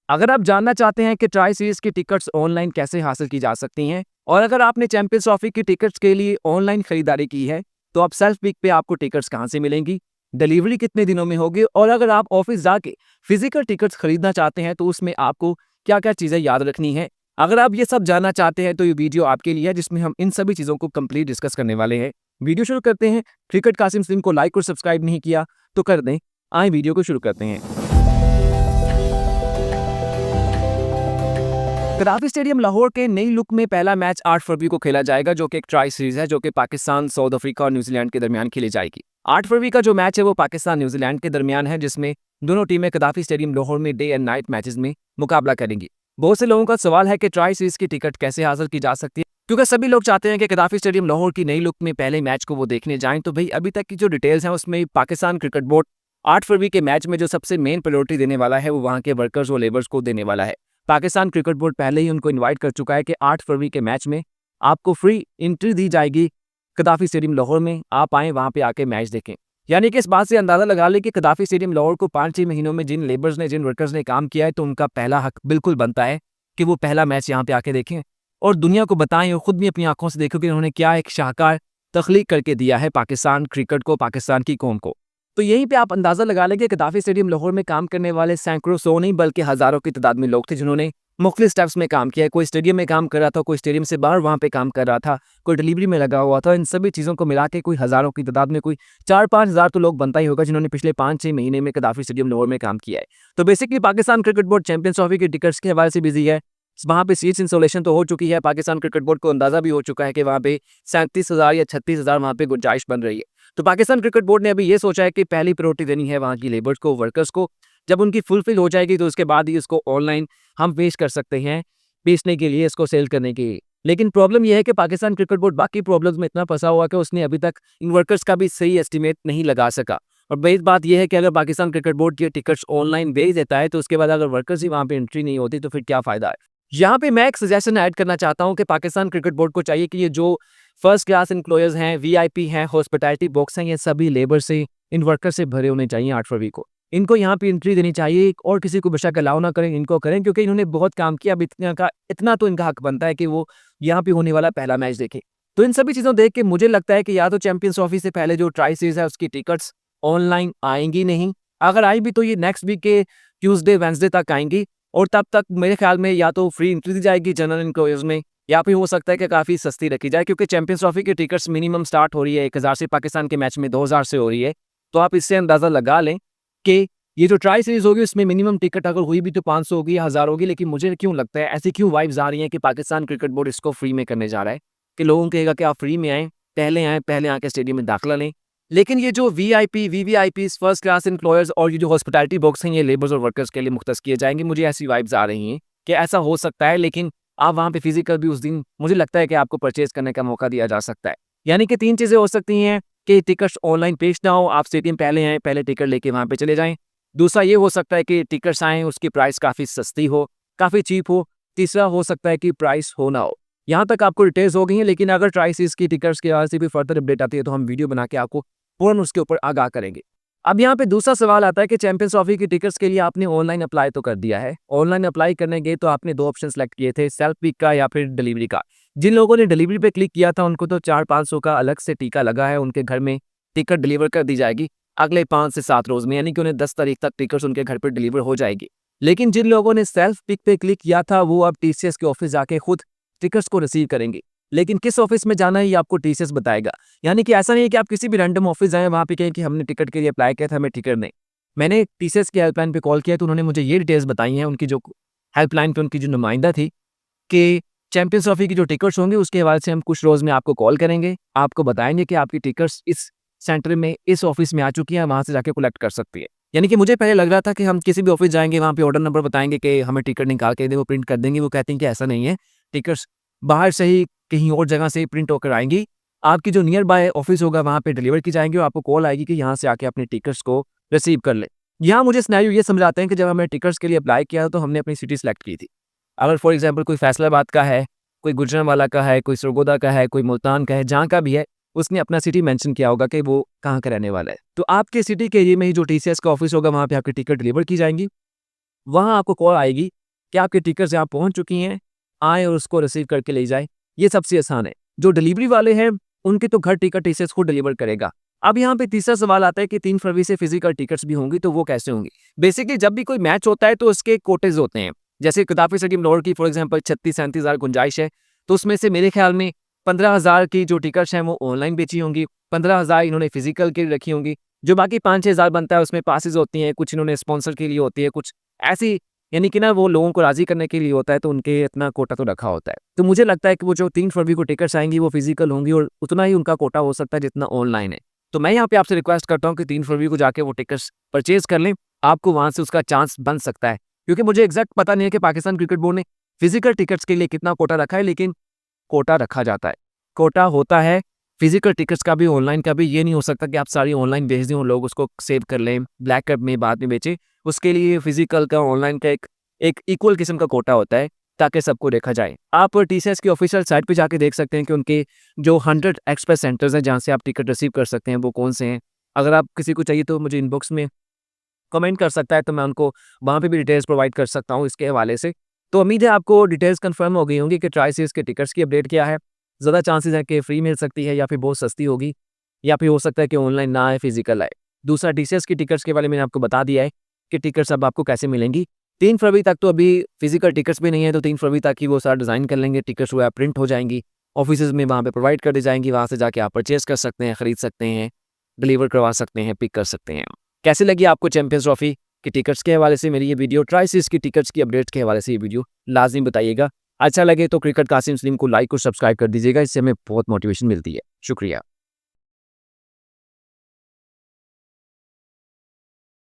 अगर आप जानना चाहते हैं कि ट्राई सीरीज की टिकट्स ऑनलाइन कैसे हासिल की जा सकती हैं और अगर आपने चैंपियंस ट्रॉफी की टिकट्स के लिए ऑनलाइन खरीदारी की है तो आप सेल्फ पिक पे आपको टिकट्स कहां से मिलेंगी, डिलीवरी कितने दिनों में होगी और अगर आप ऑफिस जाके फिजिकल टिकट्स खरीदना चाहते हैं तो उसमें आपको क्या क्या चीज़ें याद रखनी है। अगर आप ये सब जानना चाहते हैं तो ये वीडियो आपके लिए है जिसमें हम इन सभी चीज़ों को कंप्लीट डिस्कस करने वाले हैं। वीडियो शुरू करते हैं। क्रिकेट कासिम सिंह को लाइक और सब्सक्राइब नहीं किया तो कर दें। आए वीडियो को शुरू करते हैं। कदाफी स्टेडियम लाहौर के नई लुक में पहला मैच 8 फरवरी को खेला जाएगा जो कि एक ट्राई सीरीज है जो कि पाकिस्तान, साउथ अफ्रीका और न्यूजीलैंड के दरमियान खेली जाएगी। 8 फरवरी का जो मैच है वो पाकिस्तान न्यूजीलैंड के दरमियान है जिसमें दोनों टीमें कदाफी स्टेडियम लाहौर में डे एंड नाइट मैचेस में मुकाबला करेंगी। बहुत से लोगों का सवाल है कि ट्राई सीरीज की टिकट कैसे हासिल की जा सकती है क्योंकि सभी लोग चाहते हैं कि कदाफी स्टेडियम लाहौर की नई लुक में पहले मैच को वो देखने जाएं। तो भाई अभी तक की जो डिटेल्स हैं उसमें पाकिस्तान क्रिकेट बोर्ड 8 फरवरी के मैच में जो सबसे मेन प्रायोरिटी देने वाला है वो वहां के वर्कर्स और लेबर्स को देने वाला है। पाकिस्तान क्रिकेट बोर्ड पहले ही उनको इनवाइट कर चुका है कि 8 फरवरी के मैच में आपको फ्री एंट्री दी जाएगी कदाफी स्टेडियम लाहौर में, आप आएँ वहाँ पे आके मैच देखें। यानी कि इस बात से अंदाज़ा लगा लें कि कदाफी स्टेडियम लाहौर को 5-6 महीनों में जिन लेबर्स ने, जिन वर्कर्स ने काम किया है तो उनका पहला हक बिल्कुल बनता है कि वो पहला मैच यहाँ पे आके देखें और दुनिया को बताएं और ख़ुद भी अपनी आंखों से देखें कि उन्होंने क्या एक शाहकार तख्लीक करके दिया है पाकिस्तान क्रिकेट को, पाकिस्तान की कौम को। तो यहीं पे आप अंदाज़ा लगा लें कि कदाफी स्टेडियम लाहौर में काम करने वाले सैकड़ों, सौ नहीं बल्कि हज़ारों की तादाद में लोग थे जिन्होंने मुख्तलिफ स्टेप्स में काम किया है। कोई स्टेडियम में काम कर रहा था, कोई स्टेडियम से बाहर वहाँ पे काम कर रहा था, कोई डिलीवरी में लगा हुआ था। इन सभी चीज़ों को मिला के कोई हज़ारों की तादाद में कोई 4-5 हज़ार तो लोग बनता ही होगा जिन्होंने पिछले 5-6 महीने में कदाफी स्टेडियम लाहौर में काम किया है। तो basically Pakistan cricket board champions trophy की टिकट्स के हवाले से बिजी है। वहाँ पे सीट्स इंस्टॉलेशन तो हो चुकी है। पाकिस्तान क्रिकेट बोर्ड को अंदाज़ा भी हो चुका है कि वहाँ पे 37,000 या 36,000 वहाँ पे गुंजाइश बन रही है। तो पाकिस्तान क्रिकेट बोर्ड ने अभी ये सोचा है कि पहली प्रायोरिटी देनी है वहाँ की लेबर्स को, वर्कर्स को। जब उनकी फुलफिल हो जाएगी तो उसके बाद ही इसको ऑनलाइन हम पेश कर सकते हैं बेचने के लिए, इसको सेल करने के लिए। लेकिन प्रॉब्लम यह है कि पाकिस्तान क्रिकेट बोर्ड बाकी प्रॉब्लम्स में इतना फंसा हुआ कि उसने अभी तक इन वर्कर्स का भी सही एस्टीमेट नहीं लगा सका। और बेस बात यह है कि अगर पाकिस्तान क्रिकेट बोर्ड की टिकट्स ऑनलाइन बेच देता है तो उसके बाद अगर वर्कर्स ही वहाँ पे एंट्री नहीं होती तो फिर क्या फ़ायदा है। यहाँ पे मैं एक सजेशन ऐड करना चाहता हूँ कि पाकिस्तान क्रिकेट बोर्ड को चाहिए कि ये जो फर्स्ट क्लास एम्प्लॉयर्स हैं, वीआईपी हैं, हॉस्पिटैलिटी बॉक्स हैं, ये सभी लेबर से, इन वर्कर से भरे होने चाहिए 8 फरवरी को। इनको यहाँ पे एंट्री देनी चाहिए और किसी को बेशक अलाउ ना करें, इनको करें क्योंकि इन्होंने बहुत काम किया। अब इतना तो इनका हक बनता है कि वो यहाँ पे होने वाला पहला मैच देखें। तो इन सभी चीज़ों देख के मुझे लगता है कि या तो चैंपियंस ट्रॉफी से पहले जो ट्राई सीरीज है उसकी टिकट्स ऑनलाइन आएंगी नहीं, अगर आई भी तो ये नेक्स्ट वीक के ट्यूसडे, वेंसडे तक आएंगी और तब तक मेरे ख्याल में या तो फ्री एंट्री दी जाएगी जनरल एम्प्लॉयर्स में या फिर हो सकता है कि काफ़ी सस्ती रखी जाए क्योंकि चैंपियंस ट्रॉफी की टिकट्स मिनिमम स्टार्ट हो रही है 1,000 से, पाकिस्तान के मैच में 2,000 से हो रही है। तो आप इससे अंदाज़ा लगा लें कि ये जो ट्राई सीरीज होगी उसमें मिनिमम टिकट अगर हुई भी तो 500 होगी या 1000 होगी। लेकिन मुझे क्यों लगता है, ऐसी क्यों वाइब्स आ रही हैं कि पाकिस्तान क्रिकेट बोर्ड इसको फ्री में करने जा रहा है कि लोगों को कहेगा कि आप फ्री में आएँ, पहले आके स्टेडियम में दाखिला लें। लेकिन ये जो वीआईपी, वीवीआईपीज़, फर्स्ट क्लास एम्प्लॉयर्स और ये जो हॉस्पिटैलिटी बॉक्स हैं ये लेबर्स और वर्कर्स के लिए मुख्तस किए जाएंगे। मुझे ऐसी वाइब्स आ रही हैं कि ऐसा हो सकता है। लेकिन आप वहाँ पे फिजिकल भी उस दिन मुझे लगता है कि आपको परचेज करने का मौका दिया जा सकता है। यानी कि 3 चीज़ें हो सकती हैं कि टिकट्स ऑनलाइन पेश ना हो, आप स्टेडियम पहले आएँ, पहले टिकट लेके वहाँ पे चले जाएँ। दूसरा ये हो सकता है कि टिकट्स आएँ, उसकी प्राइस काफ़ी सस्ती हो, काफ़ी चीप हो। तीसरा हो सकता है कि प्राइस हो ना हो। यहाँ तक आपको डिटेल्स हो गई हैं, लेकिन अगर ट्राई सीरीज की टिकट्स के हवाले से भी फर्दर अपडेट आती है तो हम वीडियो बना के आपको फ़ौरन उसके ऊपर आगाह करेंगे। अब यहाँ पे दूसरा सवाल आता है कि चैंपियंस ट्रॉफी की टिकट्स के लिए आपने ऑनलाइन अप्लाई तो कर दिया है। ऑनलाइन अप्लाई करने गए तो आपने 2 ऑप्शन सेलेक्ट किए थे, सेल्फ पिक का या फिर डिलीवरी का। जिन लोगों ने डिलीवरी पे क्लिक किया था उनको तो 400-500 का अलग से टीका लगा है, उनके घर में टिकट डिलीवर कर दी जाएगी अगले 5 से 7 रोज़ में, यानी कि उन्हें 10 तारीख तक टिकट्स उनके घर पर डिलीवर हो जाएगी। लेकिन जिन लोगों ने सेल्फ पिक पे क्लिक किया था वो अब टीसीएस के ऑफिस जाके खुद टिकट्स को रिसीव करेंगे। लेकिन किस ऑफिस में जाना है ये आपको टीसीएस बताएगा। यानी कि ऐसा नहीं है कि आप किसी भी रैंडम ऑफिस जाएं, वहाँ पे कहें कि हमने टिकट के लिए अप्लाई किया था, हमें टिकट नहीं। मैंने टीसीएस की हेल्पलाइन पे कॉल किया तो उन्होंने मुझे ये डिटेल्स बताई हैं, उनकी जो हेल्पलाइन पे उनकी जो नुमाइंदा थी, कि चैंपियंस ट्रॉफी की जो टिकट्स होंगे उसके हवाले से हम कुछ रोज़ में आपको कॉल करेंगे, आपको बताएंगे कि आपकी टिकट्स इस सेंटर में, इस ऑफिस में आ चुकी हैं, वहाँ से जाके कलेक्ट कर सकती है। यानी कि मुझे पहले लग रहा था कि हम किसी भी ऑफिस जाएंगे, वहाँ पे ऑर्डर नंबर बताएंगे कि हमें टिकट निकाल के दे, वो प्रिंट कर देंगे। वो कहते हैं कि ऐसा नहीं है, टिकट्स बाहर से ही कहीं और जगह से प्रिंट होकर आएंगी, आपकी जो नियर बाय ऑफिस होगा वहाँ पे डिलीवर की जाएंगी और आपको कॉल आएगी कि यहाँ से आके अपने टिकट्स को रिसीव कर ले। यहाँ मुझे सिनेरियो ये समझ आता है कि जब हमने टिकट्स के लिए अप्लाई किया तो हमने अपनी सिटी सेलेक्ट की थी। अगर फॉर एग्जांपल कोई फैसलाबाद का है, कोई गुजरांवाला का है, कोई सरगोदा का है, कोई मुल्तान का है, जहाँ का भी है उसने अपना सिटी मेंशन किया होगा कि वो कहाँ का रहने वाला है। तो आपके सिटी के एरिया में ही जो टीसीएस का ऑफिस होगा वहाँ पे आपकी टिकट डिलीवर की जाएंगी वहाँ आपको कॉल आएगी कि आपके टिकट्स यहाँ पहुँच चुकी हैं, आएँ और उसको रिसीव करके ले जाएँ। ये सबसे आसान है। जो डिलीवरी वाले हैं, उनके तो घर टिकट टीसीएस खुद डिलीवर करेगा। अब यहाँ पे तीसरा सवाल आता है कि 3 फरवरी से फिजिकल टिकट्स भी होंगी, तो वो कैसे होंगी? बेसिकली जब भी कोई मैच होता है तो उसके कोटेज होते हैं। जैसे गद्दाफी स्टेडियम लाहौर की फॉर एग्जांपल 36-37 हज़ार गुंजाइश है, तो उसमें से मेरे ख्याल में 15,000 की जो टिकट्स हैं वो ऑनलाइन बेची होंगी, 15,000 इन्होंने फिजिकल के रखी होंगी। जो बाकी 5-6 हज़ार बनता है उसमें पासेस होती हैं, कुछ इन्होंने स्पॉन्सर के लिए होती है, कुछ ऐसी यानी कि ना वो लोगों को राज़ी करने के लिए होता है, तो उनके इतना कोटा तो रखा होता है। तो मुझे लगता है कि वो जो 3 फरवरी को टिकट्स आएँगी वो फिजिकल होंगी और उतना ही उनका कोटा हो सकता है जितना ऑनलाइन है। तो मैं यहाँ पे आपसे रिक्वेस्ट करता हूँ कि 3 फरवरी को जाके वो टिकट्स परचेज़ कर लें, आपको वहाँ से उसका चांस बन सकता है। क्योंकि मुझे एग्ज़ैक्ट पता नहीं है कि पाकिस्तान क्रिकेट बोर्ड ने फिजिकल टिकट्स के लिए कितना कोटा रखा है, लेकिन कोटा रखा जाता है। कोटा होता है फिजिकल टिकट्स का भी, ऑनलाइन का भी। ये नहीं हो सकता कि आप सारी ऑनलाइन भेज दें और लोग उसको सेव कर लें, ब्लैक में बाद में बेचें। उसके लिए फिजिकल का, ऑनलाइन का एक इक्वल किस्म का कोटा होता है ताकि सबको देखा जाए। आप टीसीएस की ऑफिशियल साइट पे जाके देख सकते हैं कि उनके जो 100 एक्सप्रेस सेंटर्स हैं जहाँ से आप टिकट रिसीव कर सकते हैं वो कौन से हैं। अगर आप किसी को चाहिए तो मुझे इनबॉक्स में कमेंट कर सकता है, तो मैं उनको वहाँ पे भी डिटेल्स प्रोवाइड कर सकता हूँ इसके हवाले से। तो उम्मीद है आपको डिटेल्स कंफर्म हो गई होंगी कि ट्राई सीरीज़ के टिकट्स की अपडेट क्या है। ज़्यादा चांसेस है कि फ्री मिल सकती है या फिर बहुत सस्ती होगी, या फिर हो सकता है कि ऑनलाइन ना आए, फिजिकल आए। दूसरा टीसीएस की टिकट्स के बारे में मैंने आपको बता दिया है कि टिकट्स अब आपको कैसे मिलेंगी। 3 फरवरी तक तो अभी फिजिकल टिकट्स भी नहीं है, तो 3 फरवरी तक ही वो सारा डिज़ाइन कर लेंगे, टिकट्स वो प्रिंट हो जाएंगी, ऑफिसेज़ में वहाँ पे प्रोवाइड कर दी जाएंगी, वहाँ से जाके आप परचेज़ कर सकते हैं, खरीद सकते हैं, डिलीवर करवा सकते हैं, पिक कर सकते हैं। कैसी लगी आपको चैंपियंस ट्रॉफी के टिकट्स के हवाले से मेरी ये वीडियो, ट्राई सीरीज़ की टिकट्स की अपडेट्स के हवाले से ये वीडियो लाज़िम बताइएगा। अच्छा लगे तो क्रिकेट कासिम सलीम को लाइक और सब्सक्राइब कर दीजिएगा, इससे हमें बहुत मोटिवेशन मिलती है। शुक्रिया।